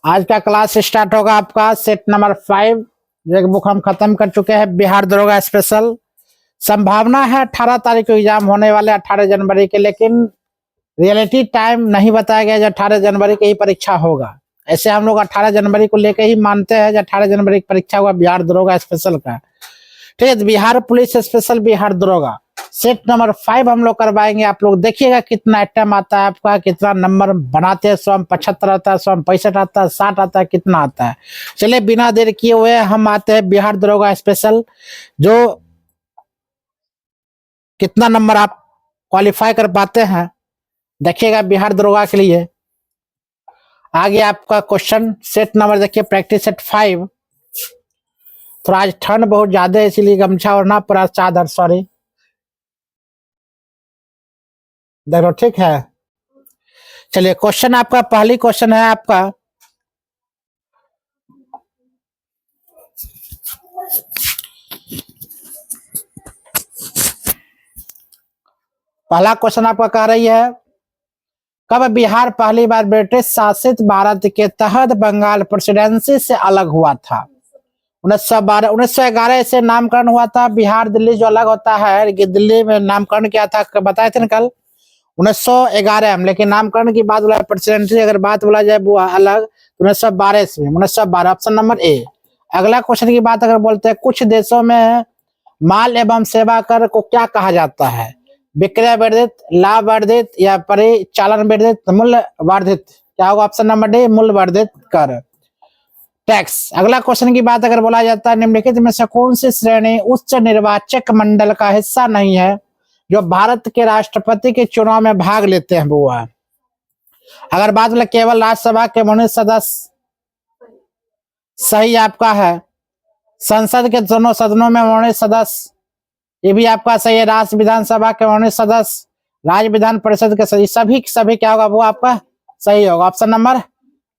आज का class start होगा आपका सेट नंबर 5। एक बुक हम खत्म कर चुके हैं, बिहार दरोगा स्पेशल। संभावना है 18 तारीख को एग्जाम होने वाले 18 जनवरी के, लेकिन रियलिटी टाइम नहीं बताया गया जो 18 जनवरी की ही परीक्षा होगा। ऐसे हम लोग 18 जनवरी को लेकर ही मानते हैं जो 18 जनवरी की परीक्षा हुआ बिहार दरोगा स्पेशल का। ठीक है, बिहार पुलिस स्पेशल बिहार दरोगा सेट नंबर 5 हम लोग करवाएंगे। आप लोग देखिएगा कितना आइटम आता है आपका, कितना नंबर बनाते हैं। 175 आता है, 165 आता है, 60 आता है, कितना आता है। चलिए बिना देर किए हुए हम आते हैं बिहार दरोगा स्पेशल। जो कितना नंबर आप क्वालिफाई कर पाते हैं देखिएगा बिहार दरोगा के लिए। आगे आपका क्वेश्चन सेट नंबर देखिए, प्रैक्टिस सेट 5। थोड़ा आज ठंड बहुत ज्यादा है इसीलिए गमछा ओढ़ना पड़ा, चादर, सॉरी। देखो ठीक है। चलिए क्वेश्चन आपका, पहली क्वेश्चन है आपका, पहला क्वेश्चन आपका कह रही है, कब बिहार पहली बार ब्रिटिश शासित भारत के तहत बंगाल प्रेसिडेंसी से अलग हुआ था? 1911 से नामकरण हुआ था। बिहार दिल्ली जो अलग होता है, दिल्ली में नामकरण क्या था बताए थे ना कल, 1911 में। लेकिन नामकरण की बात बोला, प्रेसिडेंसी अगर बात बोला जाए वो अलग, 1912 से, 1912 ऑप्शन नंबर ए। अगला क्वेश्चन की बात अगर बोलते हैं, कुछ देशों में माल एवं सेवा कर को क्या कहा जाता है? विक्रय वर्धित, लाभ वर्धित या परिचालन वर्धित, मूल्य वर्धित? क्या होगा ऑप्शन नंबर डी, मूल्य वर्धित कर, टैक्स। अगला क्वेश्चन की बात अगर बोला जाता है, निम्नलिखित में से कौन सी श्रेणी उच्च निर्वाचक मंडल का हिस्सा नहीं है जो भारत के राष्ट्रपति के चुनाव में भाग लेते हैं? वो है, अगर बात बोले केवल राज्यसभा के मनोनीत सदस्य, सही आपका है। संसद के दोनों सदनों में मनोनीत सदस्य, ये भी आपका सही है। राज्य विधानसभा के मनोनीत सदस्य, राज्य विधान परिषद के सभी सभी क्या होगा वो आपका सही होगा। ऑप्शन नंबर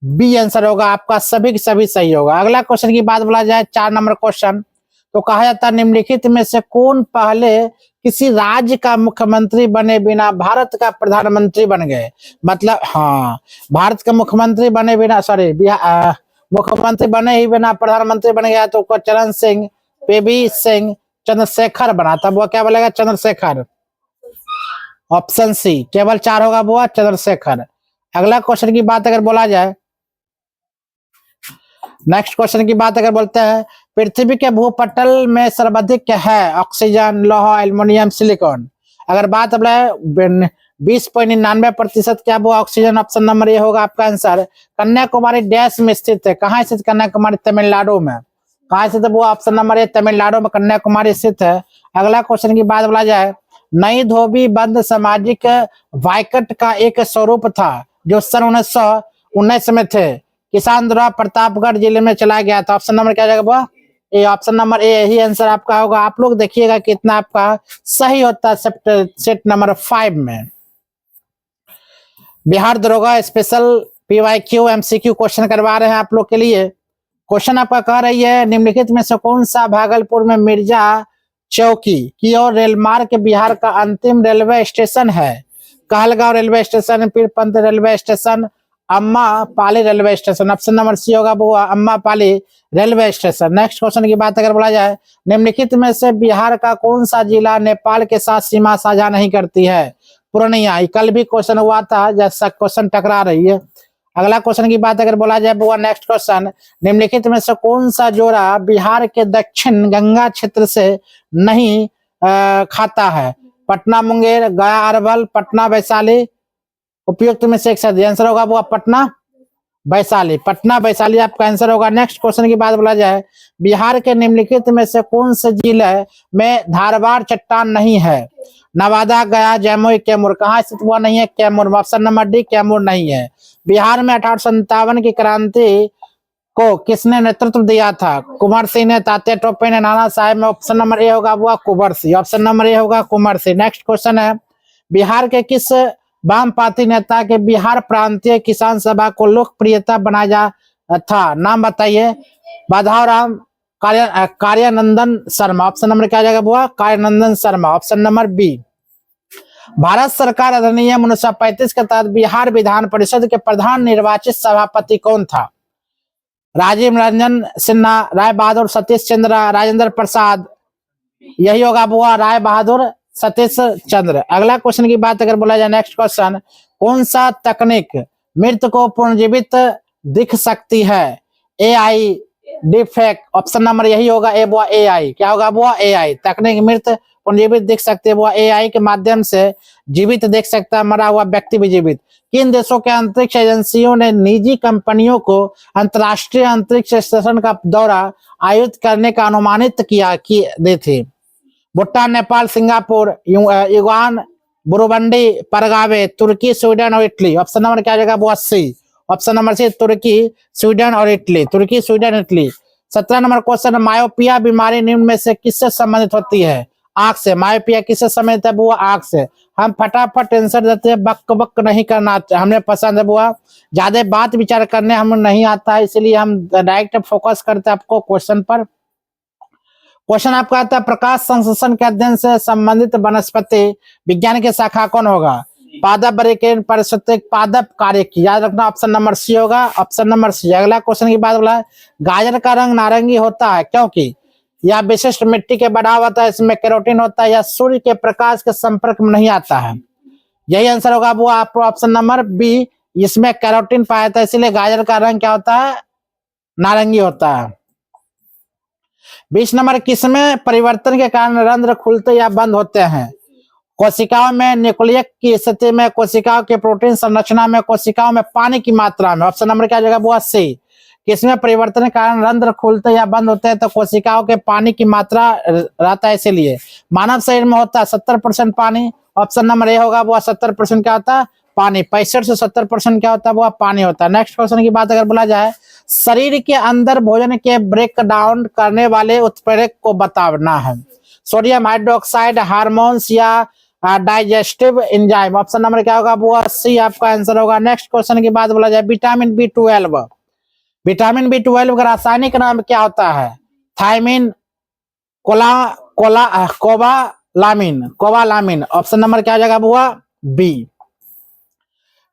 बी आंसर होगा आपका, सभी सभी सही होगा। अगला क्वेश्चन की बात बोला जाए, 4 नंबर क्वेश्चन, तो कहा जाता है निम्नलिखित में से कौन पहले किसी राज्य का मुख्यमंत्री बने बिना भारत का प्रधानमंत्री बन गए? मतलब हाँ, भारत का मुख्यमंत्री बने बिना, सॉरी, मुख्यमंत्री बने ही बिना प्रधानमंत्री बन गया तो चरण सिंह, पीवी सिंह, चंद्रशेखर बना था। वो क्या बोलेगा? Chandrashekhar, option C. केवल 4 होगा वो चंद्रशेखर। अगला क्वेश्चन की बात अगर बोला जाए, नेक्स्ट क्वेश्चन की बात अगर बोलते हैं, पृथ्वी के भूपटल में सर्वाधिक है ऑक्सीजन, लौह, एल्युमिनियम, सिलिकॉन? अगर बात अब 20.99% क्या वो ऑक्सीजन? ऑप्शन नंबर ए होगा आपका आंसर। कन्याकुमारी डैश में स्थित है? कहाँ स्थित कन्याकुमारी? तमिलनाडु में। कहाँ स्थित है वो? ऑप्शन नंबर ए, तमिलनाडु में कन्याकुमारी स्थित है। अगला क्वेश्चन की बात बोला जाए, नई धोबी बंद सामाजिक वायकट का एक स्वरूप था जो सन 1919 में थे, किसान द्वारा प्रतापगढ़ जिले में चला गया था। ऑप्शन नंबर क्या जाएगा वो? ए, ऑप्शन नंबर ए ही आंसर आपका होगा। आप लोग देखिएगा कितना आपका सही होता है सेट नंबर 5 में। बिहार दरोगा स्पेशल पीवाईक्यू एमसीक्यू क्वेश्चन करवा रहे हैं आप लोग के लिए। क्वेश्चन आपका कह रही है, निम्नलिखित में से कौन सा भागलपुर में मिर्जा चौकी की ओर रेल मार्ग बिहार का अंतिम रेलवे स्टेशन है? Kahalgaon railway station, Pirpainti railway station, Amma Pali railway station? Option number C होगा वो, Amma Pali railway station. Next question की बात अगर बोला जाए, निम्नलिखित में से बिहार का कौन सा जिला नेपाल के साथ सीमा साझा नहीं करती है? पूर्णिया। कल भी क्वेश्चन हुआ था, जैसा क्वेश्चन टकरा रही है। अगला क्वेश्चन की बात अगर बोला जाए वो नेक्स्ट क्वेश्चन, निम्नलिखित में से कौन सा जोड़ा बिहार के दक्षिण गंगा क्षेत्र से नहीं खाता है? पटना मुंगेर, गया अरवल, पटना वैशाली? उपयुक्त में से एक सही आंसर होगा वो पटना वैशाली। पटना वैशाली आपका आंसर होगा। नेक्स्ट क्वेश्चन की बात बोला जाए, बिहार के निम्नलिखित में से कौन से जिले में धारवाड़ चट्टान नहीं है? नवादा, गया, जमुई, कैमूर? कहाँ स्थित हुआ नहीं है? Kaimur. Option number D, Kaimur नहीं है। बिहार में 1857 की क्रांति को किसने नेतृत्व दिया था? कुंवर सिंह ने, तात्या टोपे ने, नाना साहेब में? ऑप्शन नंबर ए होगा वो कुंवर सिंह। ऑप्शन नंबर ए होगा कुंवर सिंह। नेक्स्ट क्वेश्चन है, बिहार के किस वामपंथी नेता के बिहार प्रांतीय किसान सभा को लोकप्रियता बनाया था? नाम बताइए। माधवराव, कार्यानंदन शर्मा? ऑप्शन नंबर क्या जाएगा वो? Karyanandan Sharma. Option number B. Bharat सरकार अधिनियम 1935 के तहत बिहार विधान परिषद के प्रधान निर्वाचित सभापति कौन था? राजीव रंजन सिन्हा, राय बहादुर सतीश चंद्र, राजेंद्र प्रसाद, यही होगा बुआ राय बहादुर सतीश चंद्र। अगला क्वेश्चन की बात अगर बोला जाए, नेक्स्ट क्वेश्चन, कौन सा तकनीक मृत को पुनर्जीवित दिख सकती है? AI डिफेक्ट, ऑप्शन नंबर यही होगा ए बुआ AI। क्या होगा बुआ? AI तकनीक मृत पुनर्जीवित दिख सकती है बुआ AI के माध्यम से जीवित देख सकता है मरा हुआ व्यक्ति भी जीवित। किन देशों के अंतरिक्ष एजेंसियों ने निजी कंपनियों को अंतर्राष्ट्रीय अंतरिक्ष स्टेशन का दौरा आयोजित करने का अनुमानित किया की दी थी? Bhutan, Nepal, Singapore, Uganda, Burundi, Paraguay, तुर्की, स्वीडन और इटली। ऑप्शन नंबर क्या जाएगा बुआ सी। ऑप्शन नंबर सी तुर्की, स्वीडन और इटली। तुर्की, Sweden, Italy. 17 number question, myopia बीमारी निम्न में से किससे संबंधित होती है? आंख से। मायोपिया किससे संबंधित है बुआ? आंख से। हम फटाफट आंसर देते हैं, बक बक नहीं करना हमें पसंद है बुआ, ज्यादा बात विचार करने हमें नहीं आता है, इसलिए हम डायरेक्ट फोकस करते हैं आपको क्वेश्चन पर। क्वेश्चन आपका आता है, प्रकाश संश्लेषण के अध्ययन से संबंधित वनस्पति विज्ञान की शाखा कौन होगा? पादप परिकिरण पारिस्थितिक पादप कार्य की। याद रखना ऑप्शन नंबर सी होगा, ऑप्शन नंबर सी। अगला क्वेश्चन की बात बोला, गाजर का रंग नारंगी होता है क्योंकि? या विशिष्ट मिट्टी के बढ़ाव होता है, इसमें कैरोटीन होता है, या सूर्य के प्रकाश के संपर्क में नहीं आता है? यही आंसर होगा वो आपको ऑप्शन नंबर बी, इसमें कैरोटीन पाया जाता है, इसलिए गाजर का रंग क्या होता है? नारंगी होता है। 20 नंबर, किसमें परिवर्तन के कारण रंध्र खुलते या बंद होते हैं? कोशिकाओं में, न्यूक्लियस की स्थिति में, कोशिकाओं के प्रोटीन संरचना में, कोशिकाओं में पानी की मात्रा में। ऑप्शन नंबर क्या जगह बुआ सी। किसमें परिवर्तन के कारण रंध्र खुलते या बंद होते हैं? तो कोशिकाओं के पानी की मात्रा रहता है, इसीलिए। मानव शरीर में होता है 70% पानी। ऑप्शन नंबर ए होगा वो 70% क्या होता है? पानी। 65 से 70% क्या होता है? वो पानी होता है। नेक्स्ट क्वेश्चन की बात अगर बोला जाए, शरीर के अंदर भोजन के ब्रेक डाउन करने वाले उत्प्रेरक को बताना है। सोडियम हाइड्रोक्साइड, हार्मोन्स, या डाइजेस्टिव एंजाइम। ऑप्शन नंबर क्या होगा वो सी आपका आंसर होगा। नेक्स्ट क्वेश्चन की बात बोला जाए, विटामिन B12। विटामिन B12 का रासायनिक नाम क्या होता है? Thiamine, cobalamin. ऑप्शन नंबर क्या हो जाएगा बुआ? बी।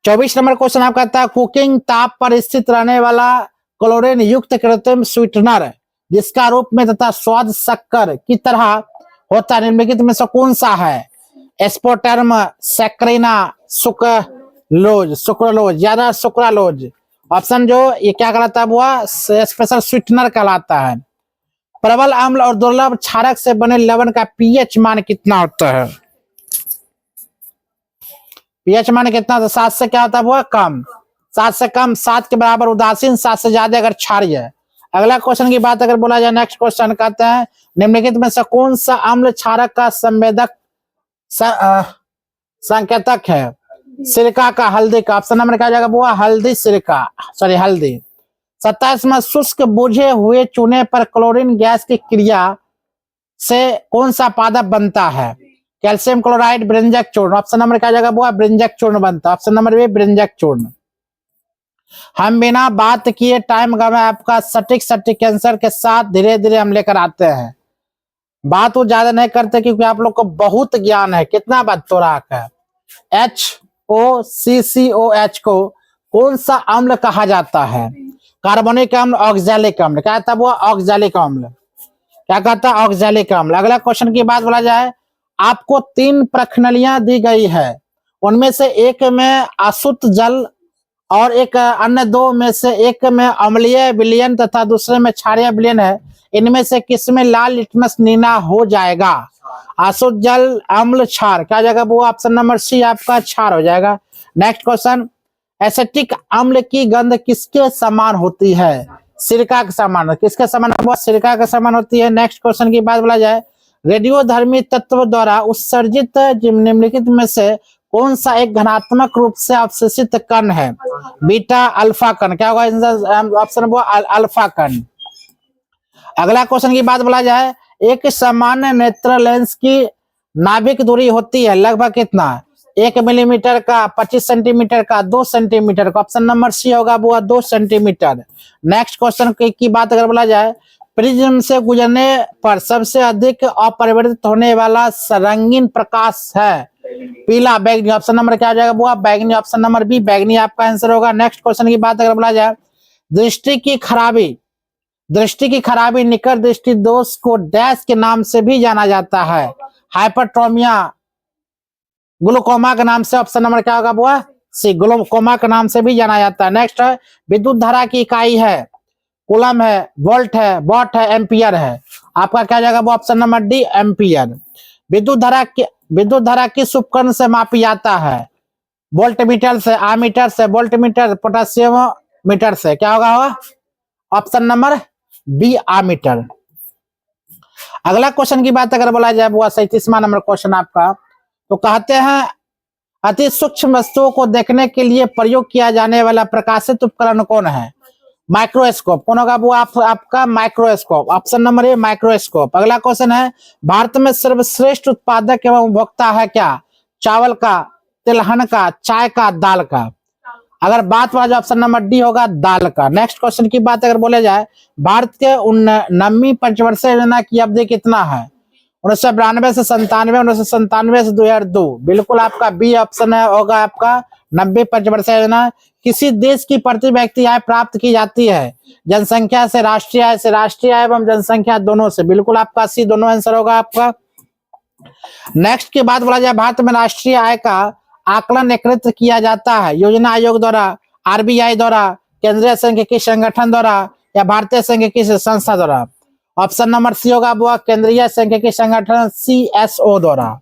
24 नंबर क्वेश्चन आपका था, कुकिंग ताप पर स्थित रहने वाला क्लोरीन युक्त कृत्रिम स्वीटनर जिसका रूप में तथा स्वाद शक्कर की तरह होता है, निम्नलिखित में से कौन सा है? एस्पोटर्म, सैक्रिना, सुक्रोलोज, ज्यादा सुक्रालोज। ऑप्शन जो ये क्या कहलाता है बुआ? स्पेशल स्वीटनर कहलाता है। प्रबल अम्ल और दुर्लभ क्षारक से बने लवण का पीएच मान कितना होता है? पीएच मान कितना? तो 7 से क्या होता है बुआ? कम। 7 से कम, 7 के बराबर उदासीन, 7 से ज्यादा अगर क्षारीय है। अगला क्वेश्चन की बात अगर बोला जाए, नेक्स्ट क्वेश्चन कहते हैं, निम्नलिखित में से कौन सा अम्ल क्षारक का संवेदक संकेतक है? सिरका का, हल्दी का। ऑप्शन नंबर क्या जाएगा बुआ? हल्दी, सिरका, सॉरी हल्दी। 27 में, शुष्क बुझे हुए चूने पर क्लोरीन गैस की क्रिया से कौन सा पादप बनता है? कैल्शियम क्लोराइड, ब्रिंजक चूर्ण। ऑप्शन नंबर क्या जाएगा बुआ? ब्रिंजक चूर्ण बनता है। ऑप्शन नंबर बी, ब्रिंजक चूर्ण। हम बिना बात किए टाइम गवाए आपका सटीक आंसर के साथ धीरे धीरे हम लेकर आते हैं। बात वो ज्यादा नहीं करते क्योंकि आप लोग को बहुत ज्ञान है। कितना बात तोराक है? HOCCOH को कौन सा अम्ल कहा जाता है? कार्बोनिक अम्ल, ऑक्सैलिक अम्ल। क्या कहता है वो? ऑक्सैलिक अम्ल। क्या कहता है? ऑक्सैलिक अम्ल। अगला क्वेश्चन की बात बोला जाए, आपको 3 प्रखनलियां दी गई है, उनमें से एक में अशुद्ध जल और एक अन्य 2 में से एक में अम्लीय विलयन तथा दूसरे में क्षारीय विलयन है। इनमें से किसमें लाल लिटमस नीला हो जाएगा? अशुद्ध जल, अम्ल, क्षार। क्या जाएगा वो? ऑप्शन नंबर सी आपका क्षार हो जाएगा। नेक्स्ट क्वेश्चन, एसिटिक अम्ल की गंध किसके समान होती है? सिरका के समान। किसके समान? सिरका के समान होती है। नेक्स्ट क्वेश्चन की बात बोला जाए, रेडियोधर्मी तत्व द्वारा उत्सर्जित निम्नलिखित में से कौन सा एक धनात्मक रूप से अवशोषित कण है? बीटा, अल्फा कण। क्या होगा ऑप्शन वो? अल्फा कण। अगला क्वेश्चन की बात बोला जाए, एक सामान्य नेत्र लेंस की नाभिक दूरी होती है लगभग कितना? 1 मिलीमीटर का, 25 सेंटीमीटर का, 2 सेंटीमीटर का। ऑप्शन नंबर सी होगा वो 2 सेंटीमीटर। नेक्स्ट क्वेश्चन की बात अगर बोला जाए, प्रिज्म से गुजरने पर सबसे अधिक अपरिवर्तित होने वाला रंगीन प्रकाश है पीला, बैगनी। ऑप्शन नंबर क्या आ जाएगा वो? बैगनी। ऑप्शन नंबर बी, बैगनी आपका आंसर होगा। नेक्स्ट क्वेश्चन की बात अगर बोला जाए, दृष्टि की खराबी, दृष्टि की खराबी निकट दृष्टि दोष को डैश के नाम से भी जाना जाता है। हाइपरट्रोमिया ग्लूकोमा के नाम से, ऑप्शन नंबर क्या होगा बुआ सी, ग्लूकोमा के नाम से भी जाना जाता है। नेक्स्ट है विद्युत धारा की इकाई है कूलम है, वोल्ट है, वॉट है, एम्पियर है। आपका क्या जाएगा वो ऑप्शन नंबर डी एम्पियर। विद्युत धारा किस उपकरण से मापी जाता है? वोल्ट मीटर से, आमीटर से, वोल्ट मीटर, पोटेशियम मीटर से। क्या होगा ऑप्शन नंबर बी आमीटर। अगला क्वेश्चन की बात अगर बोला जाए वो 37वां नंबर क्वेश्चन आपका, तो कहते हैं अति सूक्ष्म वस्तुओं को देखने के लिए प्रयोग किया जाने वाला प्रकाशित उपकरण कौन है? माइक्रोस्कोप। कौन होगा वो आपका microscope, option number a microscope. अगला क्वेश्चन है भारत में सर्वश्रेष्ठ उत्पादक एवं उपभोक्ता है क्या? चावल का, तिलहन का, चाय का, दाल का। अगर बात हुआ जाए ऑप्शन नंबर डी होगा दाल का। नेक्स्ट क्वेश्चन की बात अगर बोले जाए भारत के 19वीं पंचवर्षीय योजना की अवधि कितना है? 1992 से 97, 1997 से 2002। बिल्कुल आपका बी ऑप्शन है होगा आपका 90 पंचवर्षीय योजना। किसी देश की प्रति व्यक्ति आय प्राप्त की जाती है जनसंख्या से, राष्ट्रीय आय से, राष्ट्रीय आय एवं जनसंख्या दोनों से। बिल्कुल आपका सी दोनों आंसर होगा आपका। नेक्स्ट की बात बोला जाए भारत में राष्ट्रीय आय का आकलन एकत्रित किया जाता है योजना आयोग द्वारा, आरबीआई द्वारा, केंद्रीय सांख्यिकी संगठन द्वारा या भारतीय सांख्यिकी संस्था द्वारा। ऑप्शन नंबर सी होगा वो केंद्रीय सांख्यिकी संगठन CSO द्वारा।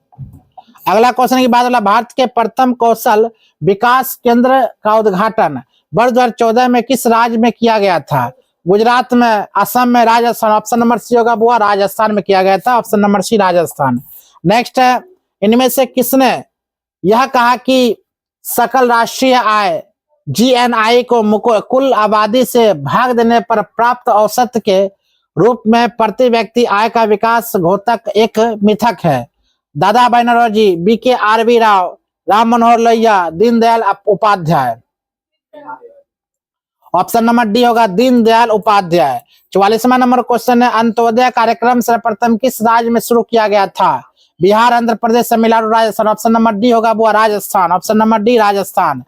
अगला क्वेश्चन की बात भारत के प्रथम कौशल विकास केंद्र का उद्घाटन वर्ष 2014 में किस राज्य में किया गया था? गुजरात में, असम में, राजस्थान। ऑप्शन नंबर सी होगा वो राजस्थान में किया गया था, option number C Rajasthan. Next है इनमें से किसने यह कहा कि सकल राष्ट्रीय आय GNI को कुल आबादी से भाग देने पर प्राप्त औसत के रूप में प्रति व्यक्ति आय का विकास घोतक एक मिथक है? Dadabhai Naoroji, BK RV Rao, Ram Manohar Lohia, Deendayal Upadhyay. Option number D होगा दीनदयाल उपाध्याय। 44वां नंबर क्वेश्चन है अंत्योदय कार्यक्रम सर्वप्रथम किस राज्य में शुरू किया गया था? Bihar, Andhra Pradesh, Tamil Nadu, Rajasthan. Option number D होगा वो Rajasthan, option number D Rajasthan.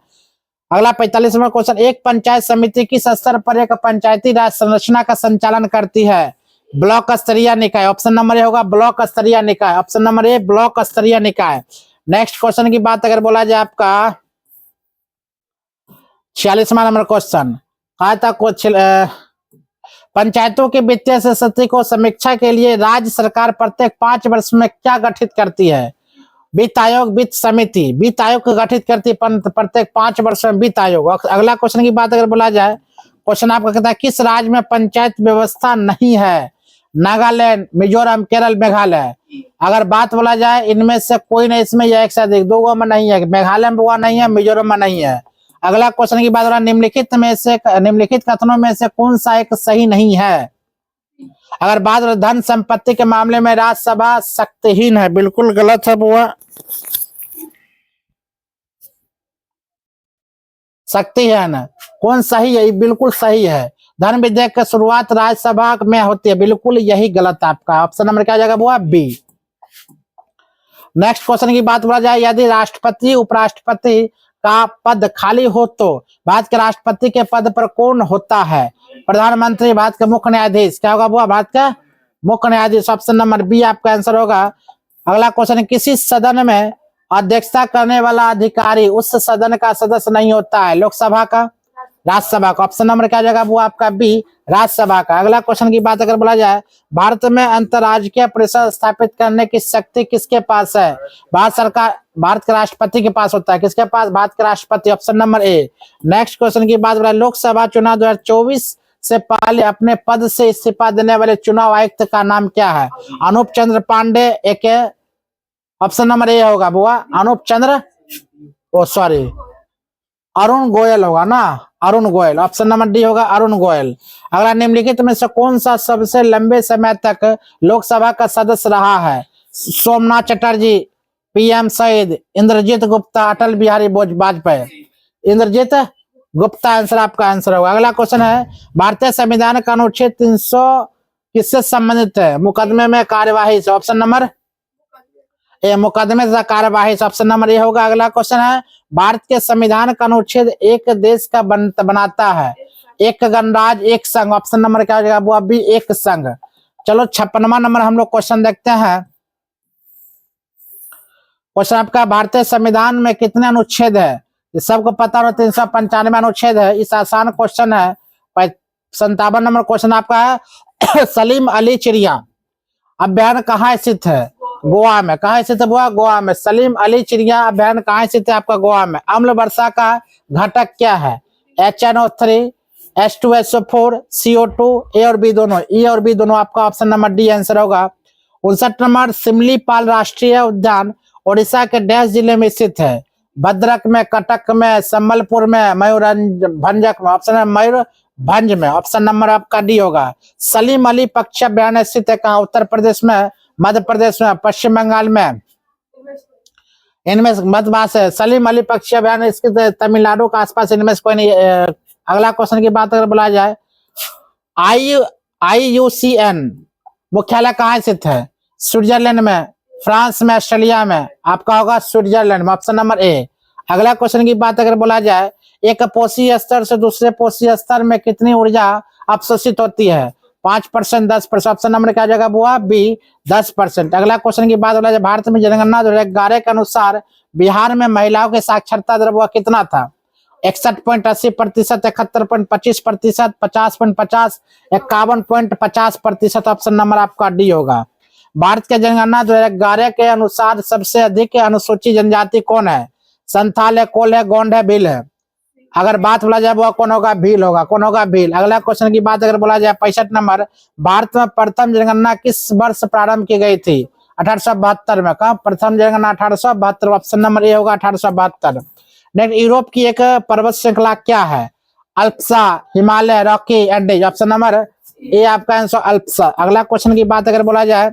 अगला 45वां क्वेश्चन एक पंचायत समिति किस स्तर पर एक पंचायती राज संरचना का संचालन करती है? ब्लॉक स्तरीय निकाय। ऑप्शन नंबर ए होगा ब्लॉक स्तरीय निकाय, ऑप्शन नंबर ए ब्लॉक स्तरीय निकाय। नेक्स्ट क्वेश्चन की बात अगर बोला जाए आपका 46वां नंबर क्वेश्चन कहा था कुछ पंचायतों के वित्तीय स्थिति को समीक्षा के लिए राज्य सरकार प्रत्येक 5 वर्ष में क्या गठित करती है? वित्त आयोग, वित्त समिति। वित्त आयोग को गठित करती है प्रत्येक 5 वर्ष में वित्त आयोग। अगला क्वेश्चन की बात अगर बोला जाए क्वेश्चन आपका कहता है किस राज्य में पंचायत व्यवस्था नहीं है? नागालैंड, मिजोरम, केरल, मेघालय। अगर बात बोला जाए इनमें से कोई नहीं, इसमें एक से अधिक, 2 में नहीं है, मेघालय में वो नहीं है, मिजोरम में नहीं है। अगला क्वेश्चन की बात हो रहा है निम्नलिखित कथनों में से कौन सा एक सही नहीं है? अगर बात धन संपत्ति के मामले में राज्यसभा शक्तिहीन है, बिल्कुल गलत है बुआ, शक्तिहीन। कौन सही है? बिल्कुल सही है। धन विधेयक की शुरुआत राज्यसभा में होती है, बिल्कुल यही गलत है आपका। ऑप्शन नंबर क्या जाएगा बुआ बी। नेक्स्ट क्वेश्चन की बात बोला जाए यदि राष्ट्रपति उपराष्ट्रपति का पद खाली हो तो भारत के राष्ट्रपति के पद पर कौन होता है? प्रधानमंत्री, भारत का मुख्य न्यायाधीश। क्या होगा वो भारत का मुख्य न्यायाधीश, ऑप्शन नंबर बी आपका आंसर होगा। अगला क्वेश्चन किसी सदन में अध्यक्षता करने वाला अधिकारी उस सदन का सदस्य नहीं होता है? लोकसभा का, राज्यसभा का। ऑप्शन नंबर क्या जाएगा वो आपका बी राज्यसभा का। अगला क्वेश्चन की बात अगर बोला जाए भारत में अंतर्राज्यीय परिषद स्थापित करने की शक्ति किसके पास है? भारत सरकार, भारत के राष्ट्रपति के पास होता है। किसके पास? भारत के राष्ट्रपति, ऑप्शन नंबर ए। नेक्स्ट क्वेश्चन की बात बोला लोकसभा चुनाव 2024 से पहले अपने पद से इस्तीफा देने वाले चुनाव आयुक्त का नाम क्या है? अनूप चंद्र पांडे एक, ऑप्शन नंबर ए होगा बुआ अनूप चंद्र, ओ सॉरी अरुण गोयल होगा ना, Arun Goyal. Option number D होगा अरुण गोयल। अगला निम्नलिखित में से कौन सा सबसे लंबे समय तक लोकसभा का सदस्य रहा है? सोमनाथ चटर्जी, PM सईद, इंद्रजीत गुप्ता, अटल बिहारी वाजपेयी। इंद्रजीत गुप्ता आंसर आपका आंसर होगा। अगला क्वेश्चन है भारतीय संविधान का अनुच्छेद 300 किससे संबंधित है? मुकदमे में कार्यवाही से। ऑप्शन नंबर ए मुकदमे से कार्यवाही से, ऑप्शन नंबर ए होगा। अगला क्वेश्चन है भारत के संविधान का अनुच्छेद एक देश का बनाता है? एक गणराज्य एक संघ, ऑप्शन नंबर क्या हो जाएगा वो अभी एक संघ। चलो 56वां नंबर हम लोग क्वेश्चन देखते हैं। क्वेश्चन आपका, भारतीय संविधान में कितने अनुच्छेद है? ये सबको पता हो, 395 अनुच्छेद है। इस आसान क्वेश्चन है। 57 नंबर क्वेश्चन आपका है सलीम अली चिड़िया अभ्यारण्य कहाँ स्थित है? गोवा में। कहाँ स्थित है? गोवा में। सलीम अली चिड़िया अभ्यारण्य कहाँ स्थित है? आपका गोवा में। अम्ल वर्षा का घटक क्या है? HNO3, H2SO4, CO2, ए और बी दोनों। ए और बी दोनों आपका ऑप्शन नंबर डी आंसर होगा। 59 नंबर, सिमलीपाल राष्ट्रीय उद्यान ओडिशा के डैश जिले में स्थित है? भद्रक में, कटक में, संबलपुर में, मयूरभंजक में। ऑप्शन है मयूरभंज में। ऑप्शन नंबर आपका डी होगा। सलीम अली पक्षी अभ्यारण्य स्थित है कहाँ? उत्तर प्रदेश में, मध्य प्रदेश में, पश्चिम बंगाल में, इनमें मध्य भाष है। सलीम अली पक्षी अभ्यारण्य स्थित तमिलनाडु के आसपास, इनमें से कोई नहीं। अगला क्वेश्चन की बात अगर बोला जाए, IUCN मुख्यालय कहाँ स्थित है? स्विट्जरलैंड में, फ्रांस में, ऑस्ट्रेलिया में। आपका होगा स्विट्जरलैंड में। ऑप्शन नंबर ए। अगला क्वेश्चन की बात अगर बोला जाए, एक पोषी स्तर से दूसरे पोषी स्तर में कितनी ऊर्जा अवशोषित होती है? 5%, 10%। ऑप्शन नंबर क्या जाएगा वो बी 10%। अगला क्वेश्चन की बात बोला जाए, भारत में जनगणना 2011 के अनुसार बिहार में महिलाओं के साक्षरता दर वो कितना था? 61.80%, 71.25%, 50.50, 51.50%। ऑप्शन नंबर आपका डी होगा। भारत के जनगणना 2011 के अनुसार सबसे अधिक अनुसूचित जनजाति कौन है? संथाल है, कोल है, गोंड है, भील है। अगर बात बोला जाए वो कौन होगा? भील होगा। कौन होगा? भील। अगला क्वेश्चन की बात अगर बोला जाए, 65 नंबर, भारत में प्रथम जनगणना किस वर्ष प्रारंभ की गई थी? 1872 में। कहा प्रथम जनगणना? 1872। ऑप्शन नंबर ए होगा 1872। नेक्स्ट, यूरोप की एक पर्वत श्रृंखला क्या है? Alps, Himalaya, Rocky, Andes. Option number A आपका आंसर अल्प्सा। अगला क्वेश्चन की बात अगर बोला जाए,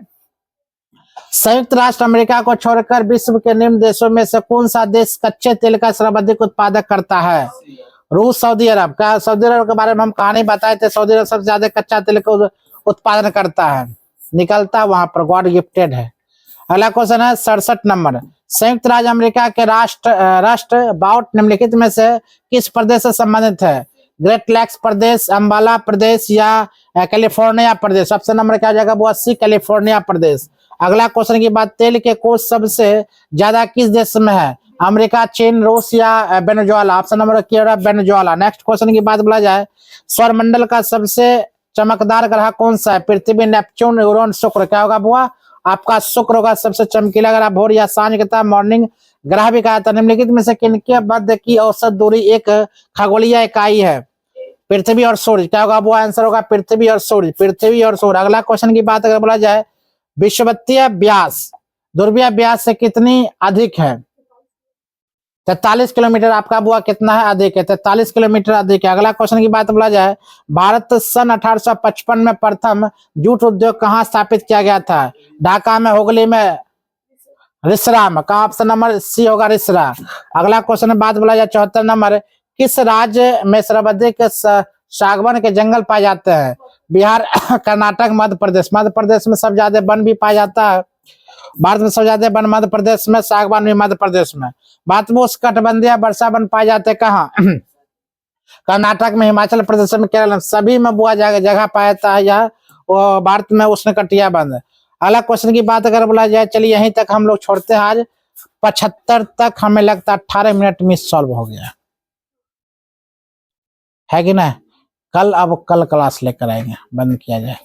संयुक्त राष्ट्र अमेरिका को छोड़कर विश्व के निम्न देशों में से कौन सा देश कच्चे तेल का सर्वाधिक उत्पादक करता है? रूस, सऊदी अरब। का सऊदी अरब के बारे में हम कहानी बताए थे। सऊदी अरब सबसे ज्यादा कच्चा तेल का उत्पादन करता है, निकलता वहां पर, गॉड गिफ्टेड है। अगला क्वेश्चन है 67 नंबर, संयुक्त राज्य अमेरिका के राष्ट्र बाउट निम्नलिखित में से किस प्रदेश से संबंधित है? ग्रेट लैक्स प्रदेश, अम्बाला प्रदेश या कैलिफोर्निया प्रदेश। ऑप्शन नंबर क्या हो जाएगा वो 80, कैलिफोर्निया प्रदेश। अगला क्वेश्चन की बात, तेल के कोष सबसे ज्यादा किस देश में है? अमेरिका, चीन, रूस या वेनेजुएला। ऑप्शन नंबर क्या होगा? वेनेजुएला। नेक्स्ट क्वेश्चन की बात बोला जाए, सौरमंडल का सबसे चमकदार ग्रह कौन सा है? पृथ्वी, नेपच्यून, यूरोन, शुक्र। क्या होगा बुआ? आपका शुक्र होगा सबसे चमकीला ग्रह। भोर या सांझ के तथा मॉर्निंग ग्रह भी कहा था। निम्नलिखित में से किनके मध्य की औसत दूरी एक खगोलीय इकाई है? पृथ्वी और सूर्य। क्या होगा वो? आंसर होगा पृथ्वी और सूर्य। पृथ्वी और सूर्य। अगला क्वेश्चन की बात अगर बोला जाए, विषुवतीय व्यास ध्रुवीय व्यास से कितनी अधिक है? 43 किलोमीटर। आपका बुआ कितना है? अधिक है, 43 किलोमीटर अधिक है। अगला क्वेश्चन की बात बोला जाए, भारत सन 1855 में प्रथम जूट उद्योग कहाँ स्थापित किया गया था? ढाका में, हुगली में, रिसरा में। कहा? ऑप्शन नंबर सी होगा रिसरा। अगला क्वेश्चन में बात बोला जाए 74 नंबर, किस राज्य में सर्वाधिक सागवान के जंगल पाए जाते हैं? बिहार, कर्नाटक, मध्य प्रदेश। मध्य प्रदेश में सबसे ज्यादा वन भी पाया जाता है। भारत में सबसे ज्यादा वन मध्य प्रदेश में, सागवान भी मध्य प्रदेश में। बात में उष्णकटिबंधीय वर्षा वन पाए जाते हैं कहाँ? कर्नाटक में, हिमाचल प्रदेश में, केरल में। सभी में बुआ जगह पाया जाता है या भारत में उष्णकटिबंधीय वन। अगला क्वेश्चन की बात अगर बोला जाए, चलिए यहीं तक हम लोग छोड़ते हैं आज। 75 तक हमें लगता है 18 मिनट में सॉल्व हो गया है कि ना? कल क्लास लेकर आएंगे, बंद किया जाए।